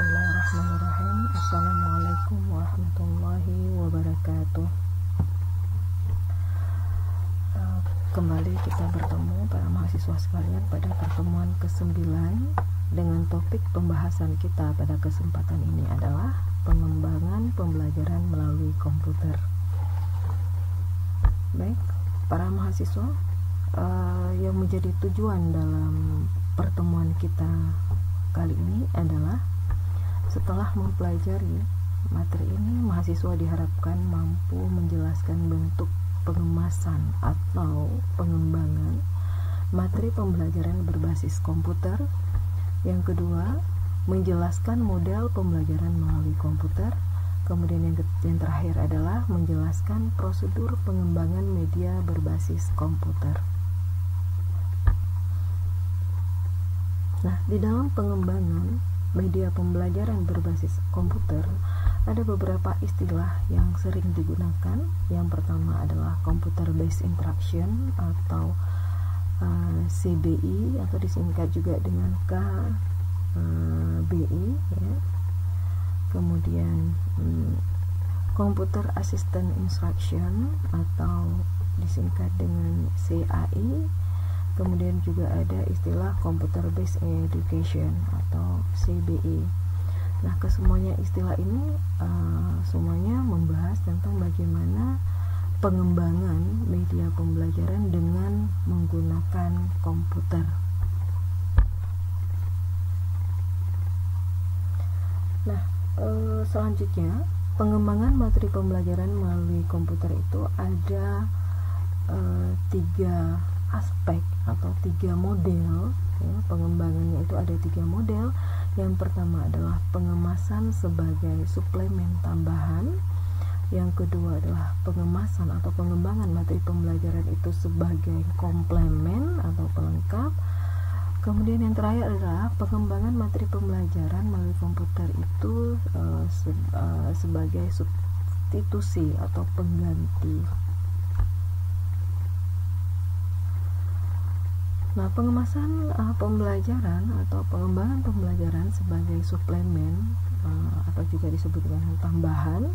Bismillahirrahmanirrahim. Assalamualaikum warahmatullahi wabarakatuh. Kembali kita bertemu para mahasiswa sekalian pada pertemuan ke-9 dengan topik pembahasan kita pada kesempatan ini adalah pengembangan pembelajaran melalui komputer. Baik, para mahasiswa, yang menjadi tujuan dalam pertemuan kita kali ini adalah setelah mempelajari materi ini, mahasiswa diharapkan mampu menjelaskan bentuk pengemasan atau pengembangan materi pembelajaran berbasis komputer. Yang kedua, menjelaskan model pembelajaran melalui komputer. Kemudian yang terakhir adalah menjelaskan prosedur pengembangan media berbasis komputer. Nah, di dalam pengembangan media pembelajaran berbasis komputer ada beberapa istilah yang sering digunakan. Yang pertama adalah computer based instruction atau CBI, atau disingkat juga dengan KBI, ya. Kemudian computer assistant instruction atau disingkat dengan CAI. Kemudian juga ada istilah Computer Based Education atau CBE. Nah, kesemuanya istilah ini semuanya membahas tentang bagaimana pengembangan media pembelajaran dengan menggunakan komputer. Nah, selanjutnya pengembangan materi pembelajaran melalui komputer itu ada 3 aspek atau 3 model, ya. Pengembangannya itu ada 3 model. Yang pertama adalah pengemasan sebagai suplemen tambahan. Yang kedua adalah pengemasan atau pengembangan materi pembelajaran itu sebagai komplemen atau pelengkap. Kemudian yang terakhir adalah pengembangan materi pembelajaran melalui komputer itu sebagai substitusi atau pengganti. Nah, pengemasan pembelajaran atau pengembangan pembelajaran sebagai suplemen atau juga disebut dengan tambahan,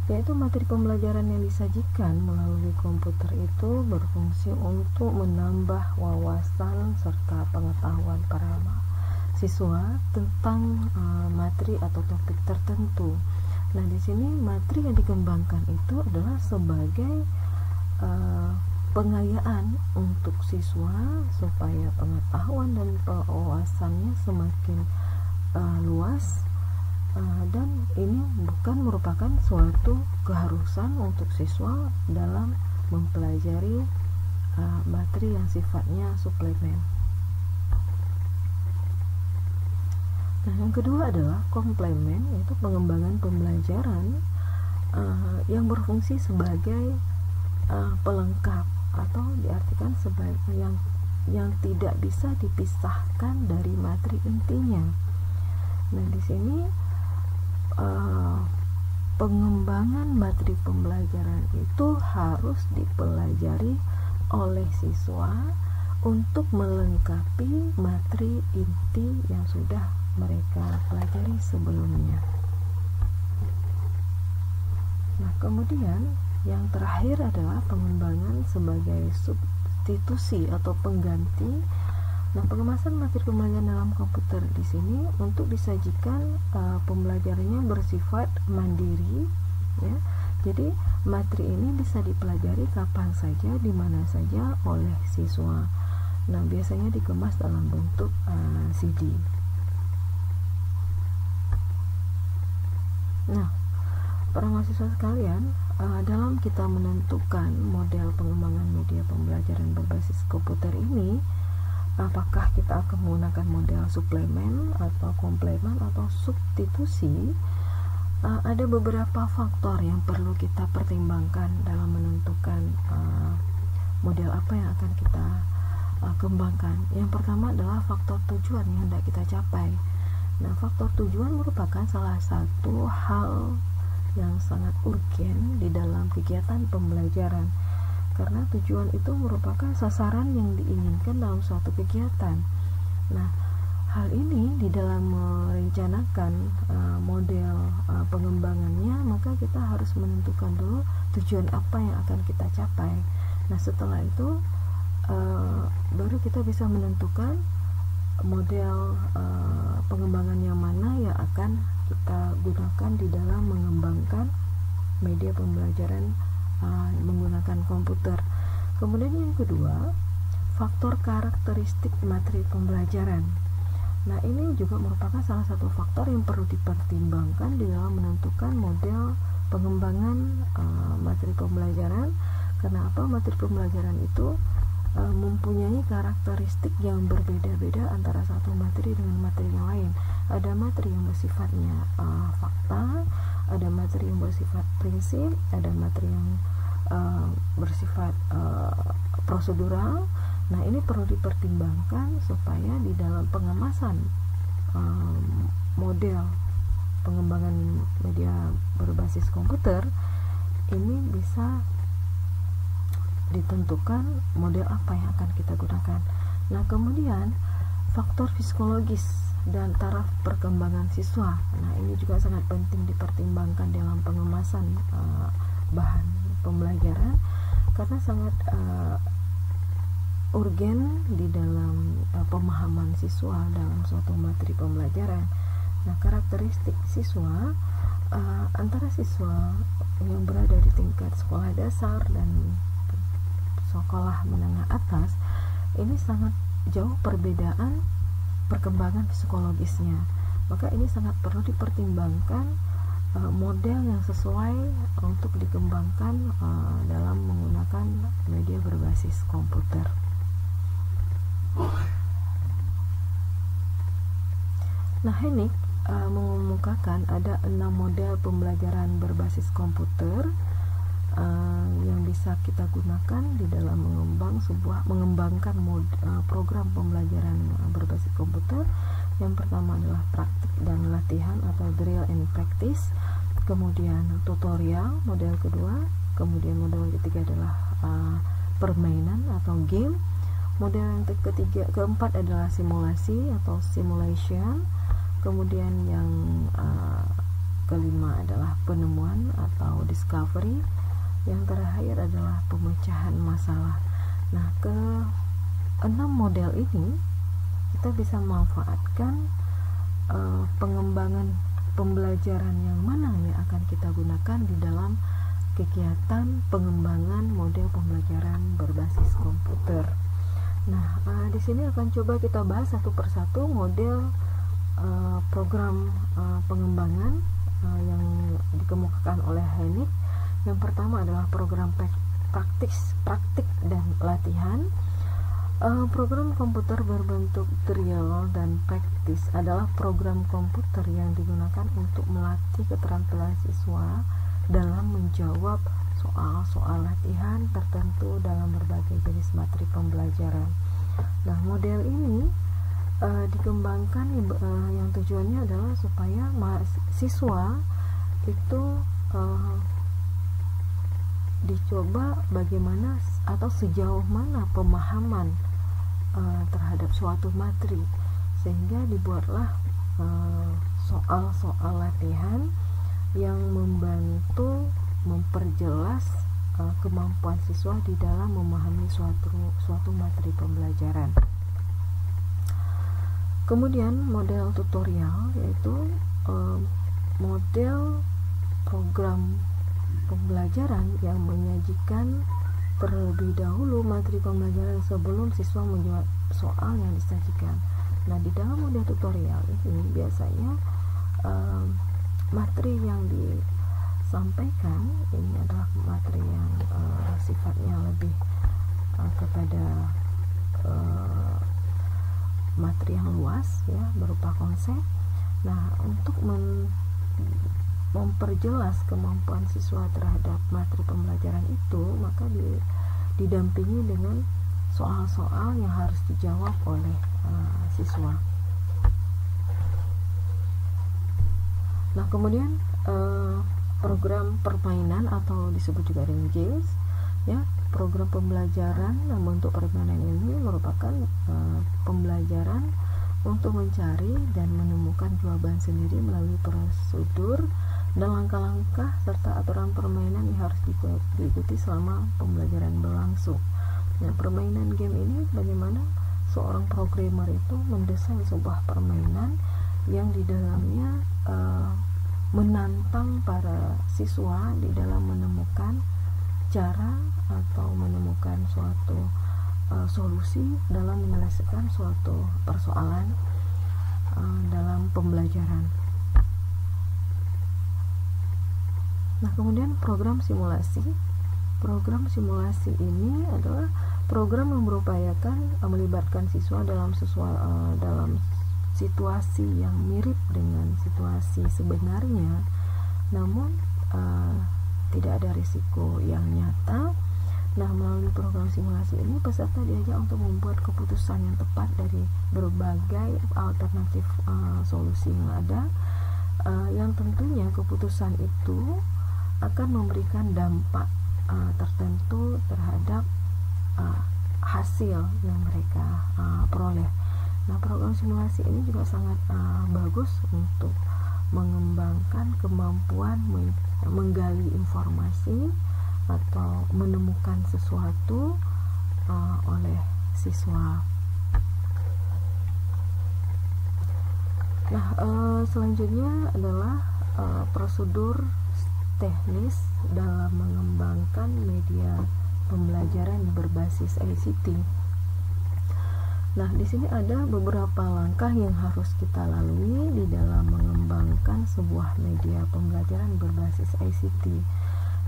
yaitu materi pembelajaran yang disajikan melalui komputer itu berfungsi untuk menambah wawasan serta pengetahuan para siswa tentang materi atau topik tertentu. Nah, di sini materi yang dikembangkan itu adalah sebagai pengayaan untuk siswa supaya pengetahuan dan wawasannya semakin luas, dan ini bukan merupakan suatu keharusan untuk siswa dalam mempelajari materi yang sifatnya suplemen. Nah, yang kedua adalah komplemen, yaitu pengembangan pembelajaran yang berfungsi sebagai pelengkap atau diartikan sebagai yang tidak bisa dipisahkan dari materi intinya. Nah, di sini pengembangan materi pembelajaran itu harus dipelajari oleh siswa untuk melengkapi materi inti yang sudah mereka pelajari sebelumnya. Nah, kemudian yang terakhir adalah pengembangan sebagai substitusi atau pengganti. Nah, pengemasan materi pembelajaran dalam komputer di sini untuk disajikan pembelajarannya bersifat mandiri, ya. Jadi materi ini bisa dipelajari kapan saja, di mana saja oleh siswa. Nah, biasanya dikemas dalam bentuk CD. Nah, para mahasiswa sekalian, dalam kita menentukan model pengembangan media pembelajaran berbasis komputer ini, apakah kita akan menggunakan model suplemen atau komplemen atau substitusi, ada beberapa faktor yang perlu kita pertimbangkan dalam menentukan model apa yang akan kita kembangkan. Yang pertama adalah faktor tujuan yang hendak kita capai. Nah, faktor tujuan merupakan salah satu hal yang sangat urgen di dalam kegiatan pembelajaran, karena tujuan itu merupakan sasaran yang diinginkan dalam suatu kegiatan. Nah, hal ini di dalam merencanakan model pengembangannya, maka kita harus menentukan dulu tujuan apa yang akan kita capai. Nah, setelah itu baru kita bisa menentukan model pengembangan yang mana yang akan kita gunakan di dalam mengembangkan media pembelajaran menggunakan komputer. Kemudian yang kedua, faktor karakteristik materi pembelajaran. Nah, ini juga merupakan salah satu faktor yang perlu dipertimbangkan di dalam menentukan model pengembangan materi pembelajaran. Kenapa? Materi pembelajaran itu mempunyai karakteristik yang berbeda-beda antara satu materi dengan materi yang lain. Ada materi yang bersifatnya fakta, ada materi yang bersifat prinsip, ada materi yang bersifat prosedural. Nah, ini perlu dipertimbangkan supaya di dalam pengemasan model pengembangan media berbasis komputer ini bisa ditentukan model apa yang akan kita gunakan. Nah, kemudian faktor psikologis dan taraf perkembangan siswa. Nah, ini juga sangat penting dipertimbangkan dalam pengemasan bahan pembelajaran karena sangat urgen di dalam pemahaman siswa dalam suatu materi pembelajaran. Nah, karakteristik siswa antara siswa yang berada di tingkat sekolah dasar dan sekolah menengah atas ini sangat jauh perbedaan perkembangan psikologisnya. Maka ini sangat perlu dipertimbangkan model yang sesuai untuk dikembangkan dalam menggunakan media berbasis komputer. Nah, Hennig mengemukakan ada 6 model pembelajaran berbasis komputer yang bisa kita gunakan di dalam mengembangkan program pembelajaran berbasis komputer. Yang pertama adalah praktik dan latihan atau drill and practice, kemudian tutorial model kedua, kemudian model ketiga adalah permainan atau game, model yang keempat adalah simulasi atau simulation, kemudian yang kelima adalah penemuan atau discovery, yang terakhir adalah pemecahan masalah. Nah, ke-6 model ini kita bisa memanfaatkan pengembangan pembelajaran yang mana yang akan kita gunakan di dalam kegiatan pengembangan model pembelajaran berbasis komputer. Nah, di sini akan coba kita bahas satu persatu model program pengembangan yang dikemukakan oleh Hennig. Yang pertama adalah program praktik dan latihan. Program komputer berbentuk drill dan practice adalah program komputer yang digunakan untuk melatih keterampilan siswa dalam menjawab soal-soal latihan tertentu dalam berbagai jenis materi pembelajaran. Nah, model ini dikembangkan yang tujuannya adalah supaya siswa itu dicoba bagaimana atau sejauh mana pemahaman terhadap suatu materi, sehingga dibuatlah soal-soal latihan yang membantu memperjelas kemampuan siswa di dalam memahami suatu materi pembelajaran. Kemudian model tutorial yaitu model program pembelajaran yang menyajikan terlebih dahulu materi pembelajaran sebelum siswa menjawab soal yang disajikan. Nah, di dalam model tutorial ini biasanya materi yang disampaikan ini adalah materi yang sifatnya lebih kepada materi yang luas ya, berupa konsep. Nah, untuk memperjelas kemampuan siswa terhadap materi pembelajaran itu, maka didampingi dengan soal-soal yang harus dijawab oleh siswa. Nah, kemudian program permainan atau disebut juga dengan games ya, program pembelajaran yang bentuk permainan ini merupakan pembelajaran untuk mencari dan menemukan jawaban sendiri melalui prosedur dan langkah-langkah serta aturan permainan yang harus diikuti selama pembelajaran berlangsung. Nah, permainan game ini bagaimana seorang programmer itu mendesain sebuah permainan yang di dalamnya menantang para siswa di dalam menemukan cara atau menemukan suatu solusi dalam menyelesaikan suatu persoalan dalam pembelajaran. Nah, kemudian program simulasi. Program simulasi ini adalah program yang berupayakan melibatkan siswa dalam situasi yang mirip dengan situasi sebenarnya, namun tidak ada risiko yang nyata. Nah, melalui program simulasi ini peserta diajak untuk membuat keputusan yang tepat dari berbagai alternatif solusi yang ada, yang tentunya keputusan itu akan memberikan dampak tertentu terhadap hasil yang mereka peroleh. Nah, program simulasi ini juga sangat bagus untuk mengembangkan kemampuan menggali informasi atau menemukan sesuatu oleh siswa. Nah, selanjutnya adalah prosedur teknis dalam mengembangkan media pembelajaran berbasis ICT. Nah, di sini ada beberapa langkah yang harus kita lalui di dalam mengembangkan sebuah media pembelajaran berbasis ICT.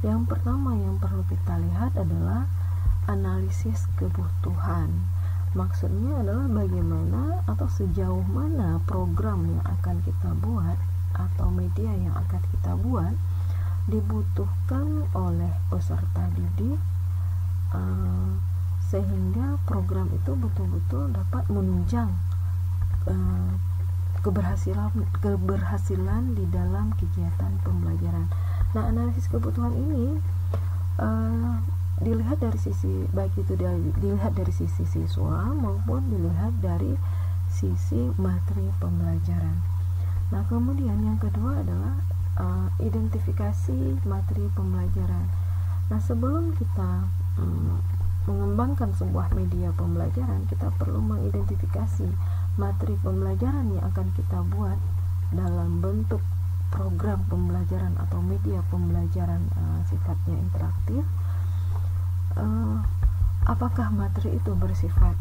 Yang pertama yang perlu kita lihat adalah analisis kebutuhan. Maksudnya adalah bagaimana atau sejauh mana program yang akan kita buat atau media yang akan kita buat dibutuhkan oleh peserta didik, sehingga program itu betul-betul dapat menunjang keberhasilan di dalam kegiatan pembelajaran. Nah, analisis kebutuhan ini dilihat dari sisi, baik itu dilihat dari sisi siswa maupun dilihat dari sisi materi pembelajaran. Nah, kemudian yang kedua adalah identifikasi materi pembelajaran. Nah, sebelum kita mengembangkan sebuah media pembelajaran, kita perlu mengidentifikasi materi pembelajaran yang akan kita buat dalam bentuk program pembelajaran atau media pembelajaran sifatnya interaktif. Apakah materi itu bersifat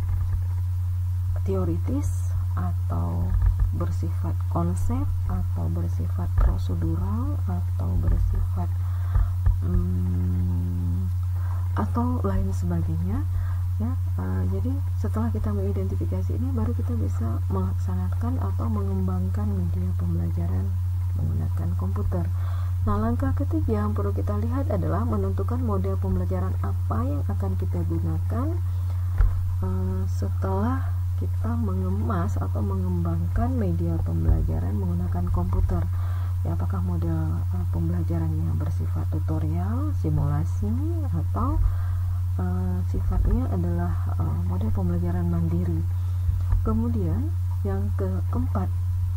teoritis atau bersifat konsep atau bersifat prosedural atau bersifat atau lain sebagainya, ya. Jadi setelah kita mengidentifikasi ini, baru kita bisa melaksanakan atau mengembangkan media pembelajaran menggunakan komputer. Nah, langkah ketiga yang perlu kita lihat adalah menentukan model pembelajaran apa yang akan kita gunakan setelah kita mengemas atau mengembangkan media pembelajaran menggunakan komputer. Ya, apakah model pembelajarannya bersifat tutorial, simulasi, atau sifatnya adalah model pembelajaran mandiri. Kemudian yang keempat,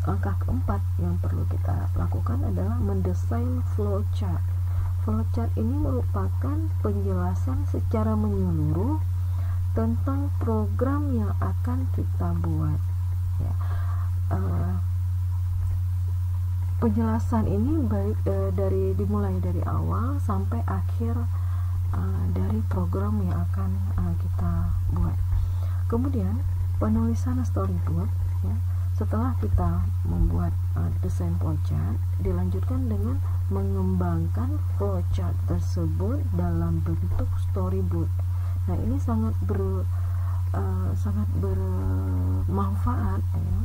langkah keempat yang perlu kita lakukan adalah mendesain flowchart. Flowchart ini merupakan penjelasan secara menyeluruh tentang program yang akan kita buat, ya. Penjelasan ini baik dimulai dari awal sampai akhir dari program yang akan kita buat. Kemudian penulisan storyboard, ya. Setelah kita membuat desain flowchart, dilanjutkan dengan mengembangkan flowchart tersebut dalam bentuk storyboard. Nah, ini sangat bermanfaat, ya,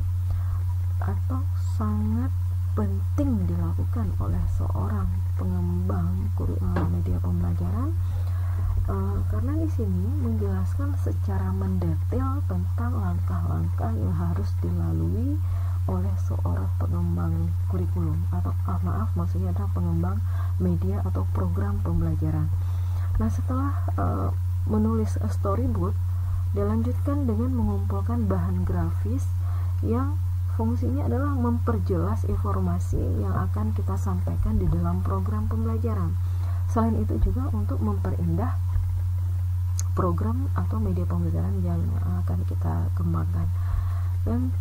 atau sangat penting dilakukan oleh seorang pengembang media pembelajaran, karena di sini menjelaskan secara mendetail tentang langkah-langkah yang harus dilalui oleh seorang pengembang kurikulum atau maksudnya adalah pengembang media atau program pembelajaran. Nah, setelah menulis storyboard, dilanjutkan dengan mengumpulkan bahan grafis yang fungsinya adalah memperjelas informasi yang akan kita sampaikan di dalam program pembelajaran. Selain itu juga untuk memperindah program atau media pembelajaran yang akan kita kembangkan. Dan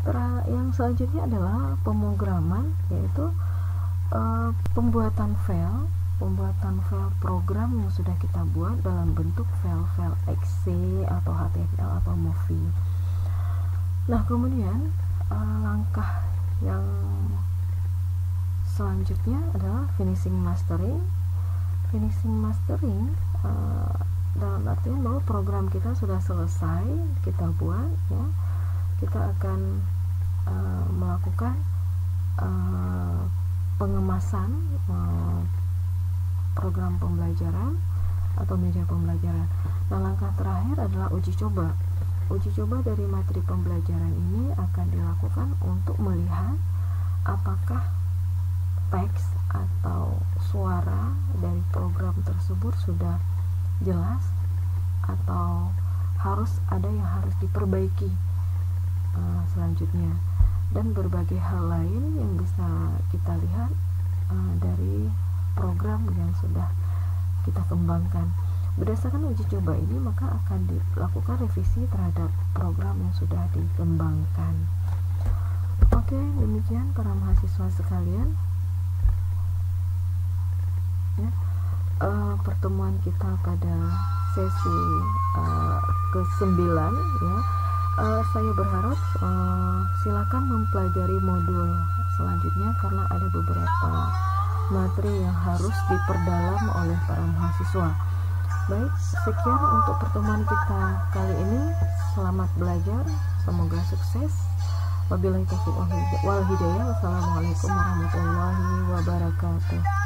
yang selanjutnya adalah pemrograman, yaitu pembuatan file program yang sudah kita buat dalam bentuk file-file exe atau HTML atau Movi. Nah, kemudian langkah yang selanjutnya adalah finishing mastering. Dalam artian bahwa program kita sudah selesai kita buat, ya, kita akan melakukan pengemasan program pembelajaran atau media pembelajaran. Nah, langkah terakhir adalah uji coba. Uji coba dari materi pembelajaran ini akan dilakukan untuk melihat apakah teks atau suara dari program tersebut sudah jelas atau ada yang harus diperbaiki selanjutnya, dan berbagai hal lain yang bisa kita lihat dari program yang sudah kita kembangkan. Berdasarkan uji coba ini, maka akan dilakukan revisi terhadap program yang sudah dikembangkan. Oke, demikian para mahasiswa sekalian, ya, pertemuan kita pada sesi ke-9, ya. Saya berharap silakan mempelajari modul selanjutnya karena ada beberapa materi yang harus diperdalam oleh para mahasiswa. Baik, sekian untuk pertemuan kita kali ini. Selamat belajar, semoga sukses. Wabillahi taufiq wal hidayah. Wassalamualaikum warahmatullahi wabarakatuh.